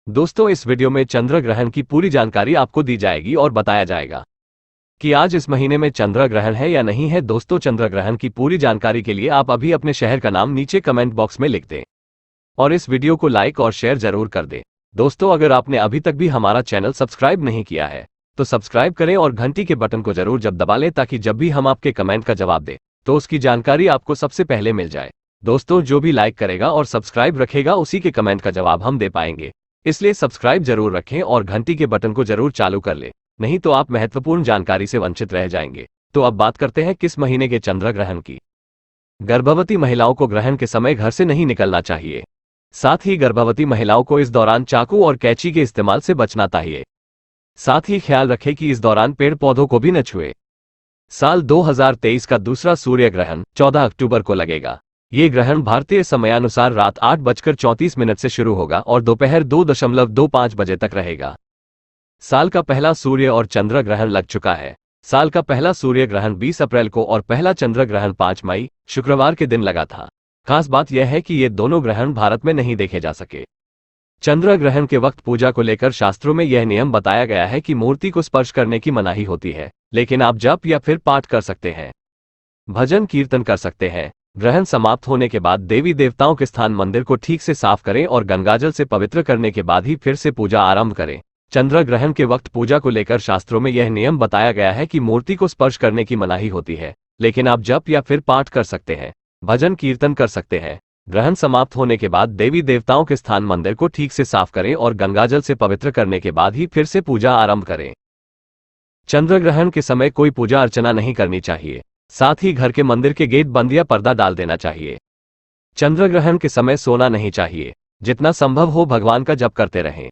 दोस्तों, इस वीडियो में चंद्र ग्रहण की पूरी जानकारी आपको दी जाएगी और बताया जाएगा कि आज इस महीने में चंद्र ग्रहण है या नहीं है। दोस्तों, चंद्र ग्रहण की पूरी जानकारी के लिए आप अभी अपने शहर का नाम नीचे कमेंट बॉक्स में लिख दें और इस वीडियो को लाइक और शेयर जरूर कर दें। दोस्तों, अगर आपने अभी तक भी हमारा चैनल सब्सक्राइब नहीं किया है तो सब्सक्राइब करें और घंटी के बटन को जरूर जब दबा लें, ताकि जब भी हम आपके कमेंट का जवाब दें तो उसकी जानकारी आपको सबसे पहले मिल जाए। दोस्तों, जो भी लाइक करेगा और सब्सक्राइब रखेगा उसी के कमेंट का जवाब हम दे पाएंगे, इसलिए सब्सक्राइब जरूर रखें और घंटी के बटन को जरूर चालू कर लें, नहीं तो आप महत्वपूर्ण जानकारी से वंचित रह जाएंगे। तो अब बात करते हैं किस महीने के चंद्र ग्रहण की। गर्भवती महिलाओं को ग्रहण के समय घर से नहीं निकलना चाहिए। साथ ही गर्भवती महिलाओं को इस दौरान चाकू और कैंची के इस्तेमाल से बचना चाहिए। साथ ही ख्याल रखें कि इस दौरान पेड़ पौधों को भी न छुए। साल 2023 का दूसरा सूर्य ग्रहण 14 अक्टूबर को लगेगा। ये ग्रहण भारतीय समयानुसार रात 8:34 से शुरू होगा और दोपहर 2:25 बजे तक रहेगा। साल का पहला सूर्य और चंद्र ग्रहण लग चुका है। साल का पहला सूर्य ग्रहण 20 अप्रैल को और पहला चंद्र ग्रहण 5 मई शुक्रवार के दिन लगा था। खास बात यह है कि ये दोनों ग्रहण भारत में नहीं देखे जा सके। चंद्र ग्रहण के वक्त पूजा को लेकर शास्त्रों में यह नियम बताया गया है कि मूर्ति को स्पर्श करने की मनाही होती है, लेकिन आप जप या फिर पाठ कर सकते हैं, भजन कीर्तन कर सकते हैं। ग्रहण समाप्त होने के बाद देवी देवताओं के स्थान मंदिर को ठीक से साफ करें और गंगाजल से पवित्र करने के बाद ही फिर से पूजा आरंभ करें। चंद्र ग्रहण के वक्त पूजा को लेकर शास्त्रों में यह नियम बताया गया है कि मूर्ति को स्पर्श करने की मनाही होती है, लेकिन आप जप या फिर पाठ कर सकते हैं, भजन कीर्तन कर सकते हैं। ग्रहण समाप्त होने के बाद देवी देवताओं के स्थान मंदिर को ठीक से साफ करें और गंगाजल से पवित्र करने के बाद ही फिर से पूजा आरंभ करें। चंद्र ग्रहण के समय कोई पूजा अर्चना नहीं करनी चाहिए। साथ ही घर के मंदिर के गेट बंद या पर्दा डाल देना चाहिए। चंद्र ग्रहण के समय सोना नहीं चाहिए। जितना संभव हो भगवान का जप करते रहें।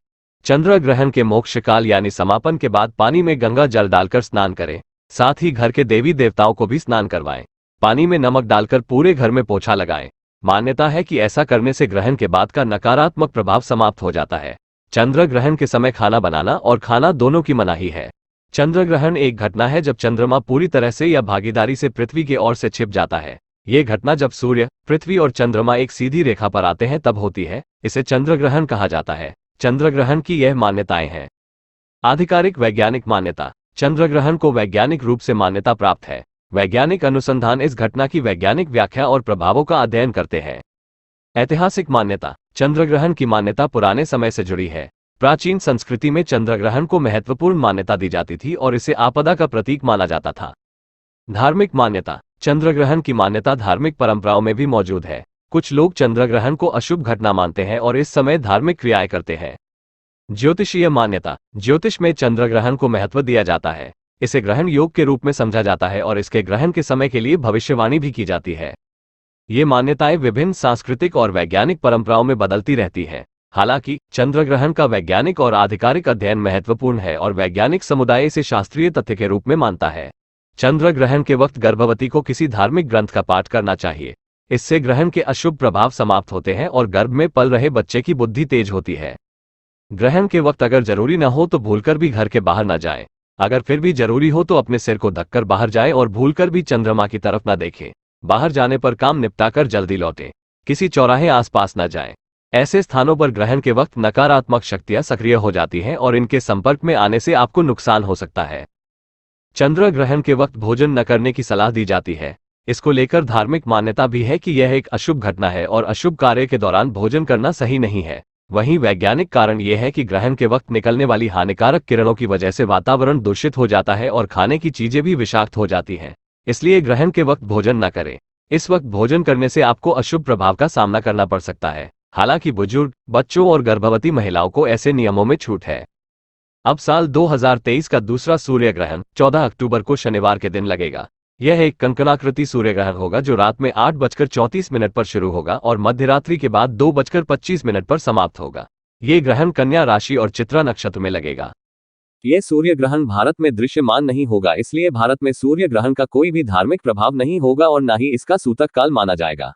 चंद्र ग्रहण के मोक्ष काल यानी समापन के बाद पानी में गंगा जल डालकर स्नान करें। साथ ही घर के देवी देवताओं को भी स्नान करवाएं। पानी में नमक डालकर पूरे घर में पोछा लगाएं। मान्यता है कि ऐसा करने से ग्रहण के बाद का नकारात्मक प्रभाव समाप्त हो जाता है। चंद्र ग्रहण के समय खाना बनाना और खाना दोनों की मनाही है। चंद्र ग्रहण एक घटना है जब चंद्रमा पूरी तरह से या भागीदारी से पृथ्वी की ओर से छिप जाता है। ये घटना जब सूर्य, पृथ्वी और चंद्रमा एक सीधी रेखा पर आते हैं तब होती है। इसे चंद्र ग्रहण कहा जाता है। चंद्र ग्रहण की यह मान्यताएं हैं। आधिकारिक वैज्ञानिक मान्यता। चंद्र ग्रहण को वैज्ञानिक रूप से मान्यता प्राप्त है। वैज्ञानिक अनुसंधान इस घटना की वैज्ञानिक व्याख्या और प्रभावों का अध्ययन करते हैं। ऐतिहासिक मान्यता। चंद्र ग्रहण की मान्यता पुराने समय से जुड़ी है। प्राचीन संस्कृति में चंद्र ग्रहण को महत्वपूर्ण मान्यता दी जाती थी और इसे आपदा का प्रतीक माना जाता था। धार्मिक मान्यता। चंद्र ग्रहण की मान्यता धार्मिक परंपराओं में भी मौजूद है। कुछ लोग चंद्र ग्रहण को अशुभ घटना मानते हैं और इस समय धार्मिक क्रियाएं करते हैं। ज्योतिषीय मान्यता। ज्योतिष में चंद्र ग्रहण को महत्व दिया जाता है। इसे ग्रहण योग के रूप में समझा जाता है और इसके ग्रहण के समय के लिए भविष्यवाणी भी की जाती है। ये मान्यताएं विभिन्न सांस्कृतिक और वैज्ञानिक परंपराओं में बदलती रहती हैं। हालांकि चंद्र ग्रहण का वैज्ञानिक और आधिकारिक अध्ययन महत्वपूर्ण है और वैज्ञानिक समुदाय इसे शास्त्रीय तथ्य के रूप में मानता है। चंद्र ग्रहण के वक्त गर्भवती को किसी धार्मिक ग्रंथ का पाठ करना चाहिए। इससे ग्रहण के अशुभ प्रभाव समाप्त होते हैं और गर्भ में पल रहे बच्चे की बुद्धि तेज होती है। ग्रहण के वक्त अगर जरूरी न हो तो भूलकर भी घर के बाहर न जाएं। अगर फिर भी जरूरी हो तो अपने सिर को ढककर बाहर जाएं और भूलकर भी चंद्रमा की तरफ न देखें। बाहर जाने पर काम निपटाकर जल्दी लौटें। किसी चौराहे आसपास न जाएं। ऐसे स्थानों पर ग्रहण के वक्त नकारात्मक शक्तियां सक्रिय हो जाती हैं और इनके संपर्क में आने से आपको नुकसान हो सकता है। चंद्र ग्रहण के वक्त भोजन न करने की सलाह दी जाती है। इसको लेकर धार्मिक मान्यता भी है कि यह एक अशुभ घटना है और अशुभ कार्य के दौरान भोजन करना सही नहीं है। वहीं वैज्ञानिक कारण यह है कि ग्रहण के वक्त निकलने वाली हानिकारक किरणों की वजह से वातावरण दूषित हो जाता है और खाने की चीजें भी विषाक्त हो जाती हैं। इसलिए ग्रहण के वक्त भोजन न करें। इस वक्त भोजन करने से आपको अशुभ प्रभाव का सामना करना पड़ सकता है। हालांकि बुजुर्ग, बच्चों और गर्भवती महिलाओं को ऐसे नियमों में छूट है। अब साल 2023 का दूसरा सूर्य ग्रहण 14 अक्टूबर को शनिवार के दिन लगेगा। यह एक कंकणाकृति सूर्य ग्रहण होगा जो रात में 8:34 पर शुरू होगा और मध्यरात्रि के बाद 2:25 पर समाप्त होगा। ये ग्रहण कन्या राशि और चित्रा नक्षत्र में लगेगा। यह सूर्य ग्रहण भारत में दृश्यमान नहीं होगा, इसलिए भारत में सूर्य ग्रहण का कोई भी धार्मिक प्रभाव नहीं होगा और न ही इसका सूतक काल माना जाएगा।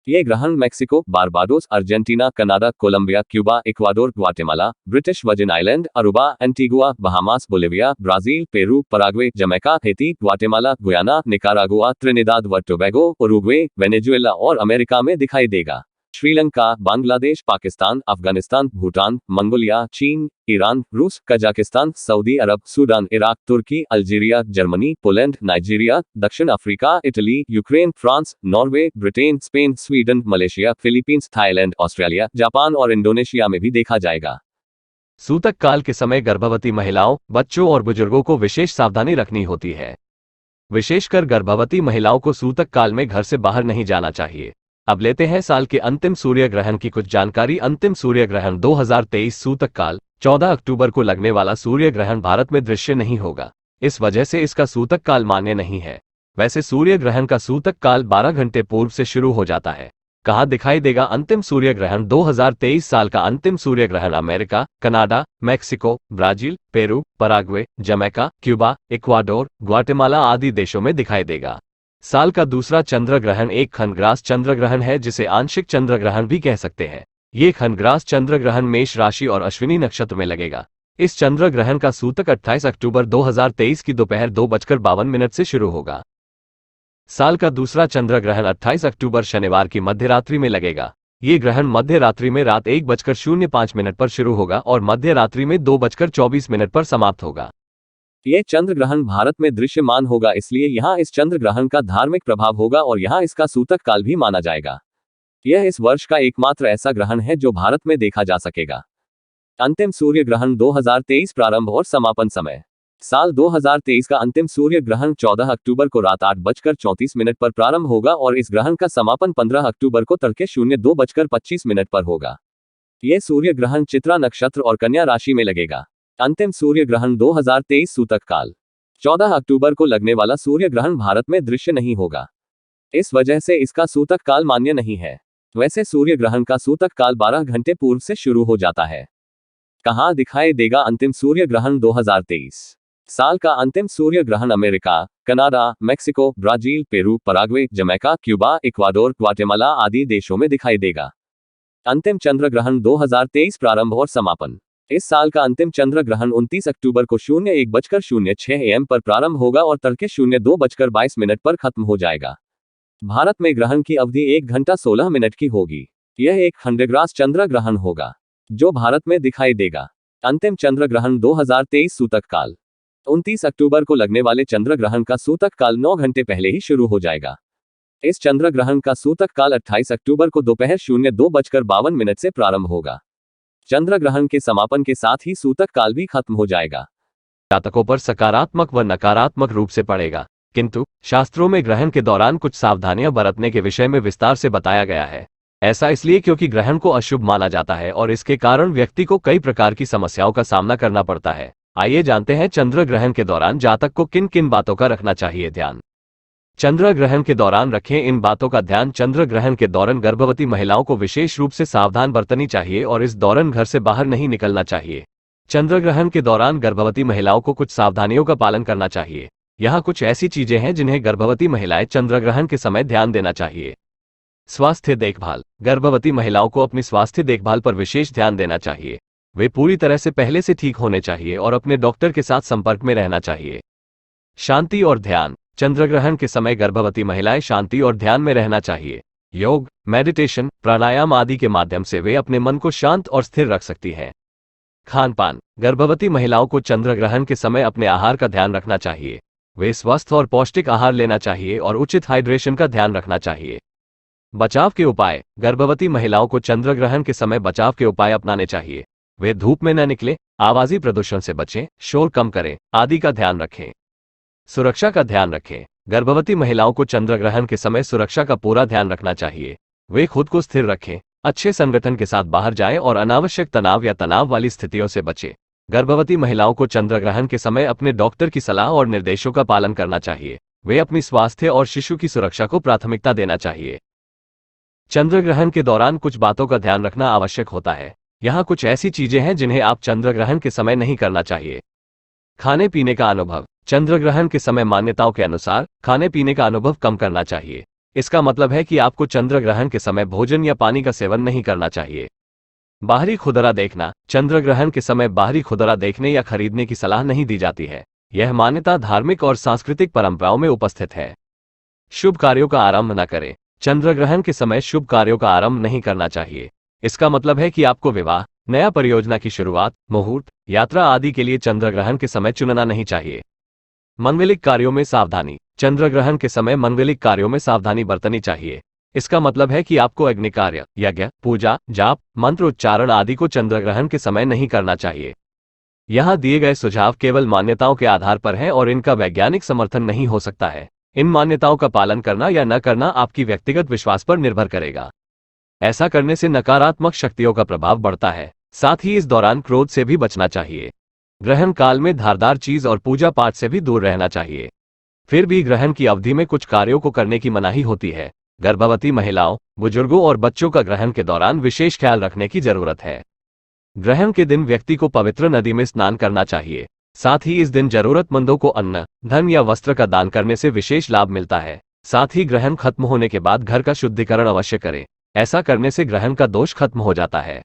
ये ग्रहण Mexico, Barbados, Argentina, Canada, Colombia, Cuba, Ecuador, Guatemala, British Virgin Island, Aruba, Antigua, Bahamas, Bolivia, Brazil, Peru, Paraguay, Jamaica, Haiti, Guatemala, Guyana, Nicaragua, Trinidad व टोबैगो, उरुग्वे, वेनेजुएला और अमेरिका में दिखाई देगा। श्रीलंका, बांग्लादेश, पाकिस्तान, अफगानिस्तान, भूटान, मंगोलिया, चीन, ईरान, रूस, Kazakhstan, Saudi Arab, Sudan, Iraq, Turkey, Algeria, Germany, Poland, Nigeria, दक्षिण Africa, Italy, Ukraine, France, Norway, Britain, Spain, Sweden, Malaysia, Philippines, Thailand, Australia, Japan और Indonesia में भी देखा जाएगा। सूतक काल के समय गर्भवती महिलाओं, बच्चों और बुजुर्गों को विशेष सावधानी रखनी होती है। विशेषकर गर्भवती महिलाओं को सूतक काल में घर से बाहर नहीं जाना चाहिए। अब लेते हैं साल के अंतिम सूर्य ग्रहण की कुछ जानकारी। अंतिम सूर्य ग्रहण 2023 सूतक काल 14 अक्टूबर को लगने वाला सूर्य ग्रहण भारत में दृश्य नहीं होगा। इस वजह से इसका सूतक काल मान्य नहीं है। वैसे सूर्य ग्रहण का सूतक काल 12 घंटे पूर्व से शुरू हो जाता है। कहाँ दिखाई देगा अंतिम सूर्य ग्रहण? 2023 साल का अंतिम सूर्य ग्रहण America, Canada, Mexico, Brazil, Peru, Paraguay, Jamaica, Cuba, Ecuador, Guatemala आदि देशों में दिखाई देगा। साल का दूसरा चंद्र ग्रहण एक खंडग्रास चंद्र ग्रहण है, जिसे आंशिक चंद्र ग्रहण भी कह सकते हैं। ये खंडग्रास चंद्र ग्रहण मेष राशि और अश्विनी नक्षत्र में लगेगा। इस चंद्र ग्रहण का सूतक 28 अक्टूबर 2023 की दोपहर 2:52 से शुरू होगा। साल का दूसरा चंद्र ग्रहण 28 अक्टूबर शनिवार की मध्य रात्रि में लगेगा। ये ग्रहण मध्य रात्रि में रात 1:05 पर शुरू होगा और मध्य रात्रि में 2:24 पर समाप्त होगा। यह चंद्र ग्रहण भारत में दृश्यमान होगा, इसलिए यहाँ इस चंद्र ग्रहण का धार्मिक प्रभाव होगा और यहाँ इसका सूतक काल भी माना जाएगा। यह इस वर्ष का एकमात्र ऐसा ग्रहण है जो भारत में देखा जा सकेगा। अंतिम सूर्य ग्रहण 2023 प्रारंभ और समापन समय। साल 2023 का अंतिम सूर्य ग्रहण 14 अक्टूबर को रात 8:34 पर प्रारंभ होगा और इस ग्रहण का समापन 15 अक्टूबर को तड़के 02:25 पर होगा। यह सूर्य ग्रहण चित्रा नक्षत्र और कन्या राशि में लगेगा। अंतिम सूर्य ग्रहण 2023 सूतक काल 14 अक्टूबर को लगने वाला सूर्य ग्रहण भारत में दृश्य नहीं होगा। इस वजह से इसका सूतक काल मान्य नहीं है। वैसे सूर्य ग्रहण का सूतक काल 12 घंटे पूर्व से शुरू हो जाता है। कहाँ दिखाई देगा अंतिम सूर्य ग्रहण 2023? साल का अंतिम सूर्य ग्रहण America, Canada, Mexico, Brazil, Peru, Paraguay, Jamaica, Cuba, Ecuador, Guatemala आदि देशों में दिखाई देगा। अंतिम चंद्र ग्रहण 2023 प्रारंभ और समापन। इस साल का अंतिम चंद्र ग्रहण 29 अक्टूबर को 01:06 AM पर प्रारंभ होगा और तड़के 02:22 पर खत्म हो जाएगा। भारत में ग्रहण की अवधि 1 घंटा 16 मिनट की होगी। यह एक खंडग्रास चंद्र ग्रहण होगा जो भारत में दिखाई देगा। अंतिम चंद्र ग्रहण 2023 सूतक काल 29 अक्टूबर को लगने वाले चंद्र ग्रहण का सूतक काल 9 घंटे पहले ही शुरू हो जाएगा। इस चंद्र ग्रहण का सूतक काल 28 अक्टूबर को दोपहर 02:52 से प्रारंभ होगा। चंद्र ग्रहण के समापन के साथ ही सूतक काल भी खत्म हो जाएगा। जातकों पर सकारात्मक व नकारात्मक रूप से पड़ेगा, किंतु शास्त्रों में ग्रहण के दौरान कुछ सावधानियां बरतने के विषय में विस्तार से बताया गया है। ऐसा इसलिए क्योंकि ग्रहण को अशुभ माना जाता है और इसके कारण व्यक्ति को कई प्रकार की समस्याओं का सामना करना पड़ता है। आइए जानते हैं चंद्र ग्रहण के दौरान जातक को किन किन बातों का रखना चाहिए ध्यान। चंद्र ग्रहण के दौरान रखें इन बातों का ध्यान। चंद्र ग्रहण के दौरान गर्भवती महिलाओं को विशेष रूप से सावधान बरतनी चाहिए और इस दौरान घर से बाहर नहीं निकलना चाहिए। चंद्र ग्रहण के दौरान गर्भवती महिलाओं को कुछ सावधानियों का पालन करना चाहिए। यहाँ कुछ ऐसी चीजें हैं जिन्हें गर्भवती महिलाएं चंद्र ग्रहण के समय ध्यान देना चाहिए। स्वास्थ्य देखभाल। गर्भवती महिलाओं को अपनी स्वास्थ्य देखभाल पर विशेष ध्यान देना चाहिए। वे पूरी तरह से पहले से ठीक होने चाहिए और अपने डॉक्टर के साथ संपर्क में रहना चाहिए। शांति और ध्यान। चंद्र ग्रहण के समय गर्भवती महिलाएं शांति और ध्यान में रहना चाहिए। योग, मेडिटेशन, प्राणायाम आदि के माध्यम से वे अपने मन को शांत और स्थिर रख सकती हैं। खान पान। गर्भवती महिलाओं को चंद्र ग्रहण के समय अपने आहार का ध्यान रखना चाहिए। वे स्वस्थ और पौष्टिक आहार लेना चाहिए और उचित हाइड्रेशन का ध्यान रखना चाहिए। बचाव के उपाय। गर्भवती महिलाओं को चंद्र ग्रहण के समय बचाव के उपाय अपनाने चाहिए। वे धूप में न निकले, आवाज़ी प्रदूषण से बचें, शोर कम करें आदि का ध्यान रखें। सुरक्षा का ध्यान रखें। गर्भवती महिलाओं को चंद्र ग्रहण के समय सुरक्षा का पूरा ध्यान रखना चाहिए। वे खुद को स्थिर रखें, अच्छे संगठन के साथ बाहर जाएं और अनावश्यक तनाव या तनाव वाली स्थितियों से बचें। गर्भवती महिलाओं को चंद्र ग्रहण के समय अपने डॉक्टर की सलाह और निर्देशों का पालन करना चाहिए। वे अपनी स्वास्थ्य और शिशु की सुरक्षा को प्राथमिकता देना चाहिए। चंद्र ग्रहण के दौरान कुछ बातों का ध्यान रखना आवश्यक होता है। यहाँ कुछ ऐसी चीजें हैं जिन्हें आप चंद्र ग्रहण के समय नहीं करना चाहिए। खाने पीने का अनुभव। चंद्र ग्रहण के समय मान्यताओं के अनुसार खाने पीने का अनुभव कम करना चाहिए। इसका मतलब है कि आपको चंद्र ग्रहण के समय भोजन या पानी का सेवन नहीं करना चाहिए। बाहरी खुदरा देखना। चंद्र ग्रहण के समय बाहरी खुदरा देखने या खरीदने की सलाह नहीं दी जाती है। यह मान्यता धार्मिक और सांस्कृतिक परंपराओं में उपस्थित है। शुभ कार्यों का आरंभ न करें। चंद्र ग्रहण के समय शुभ कार्यों का आरंभ नहीं करना चाहिए। इसका मतलब है कि आपको विवाह, नया परियोजना की शुरुआत, मुहूर्त, यात्रा आदि के लिए चंद्र ग्रहण के समय चुनना नहीं चाहिए। मांगलिक कार्यों में सावधानी। चंद्र ग्रहण के समय मांगलिक कार्यों में सावधानी बरतनी चाहिए। इसका मतलब है कि आपको अग्नि कार्य, यज्ञ, पूजा, जाप, मंत्र उच्चारण आदि को चंद्र ग्रहण के समय नहीं करना चाहिए। यहाँ दिए गए सुझाव केवल मान्यताओं के आधार पर हैं और इनका वैज्ञानिक समर्थन नहीं हो सकता है। इन मान्यताओं का पालन करना या न करना आपकी व्यक्तिगत विश्वास पर निर्भर करेगा। ऐसा करने से नकारात्मक शक्तियों का प्रभाव बढ़ता है। साथ ही इस दौरान क्रोध से भी बचना चाहिए। ग्रहण काल में धारदार चीज और पूजा पाठ से भी दूर रहना चाहिए। फिर भी ग्रहण की अवधि में कुछ कार्यों को करने की मनाही होती है। गर्भवती महिलाओं, बुजुर्गों और बच्चों का ग्रहण के दौरान विशेष ख्याल रखने की जरूरत है। ग्रहण के दिन व्यक्ति को पवित्र नदी में स्नान करना चाहिए। साथ ही इस दिन जरूरतमंदों को अन्न, धन या वस्त्र का दान करने से विशेष लाभ मिलता है। साथ ही ग्रहण खत्म होने के बाद घर का शुद्धिकरण अवश्य करें। ऐसा करने से ग्रहण का दोष खत्म हो जाता है।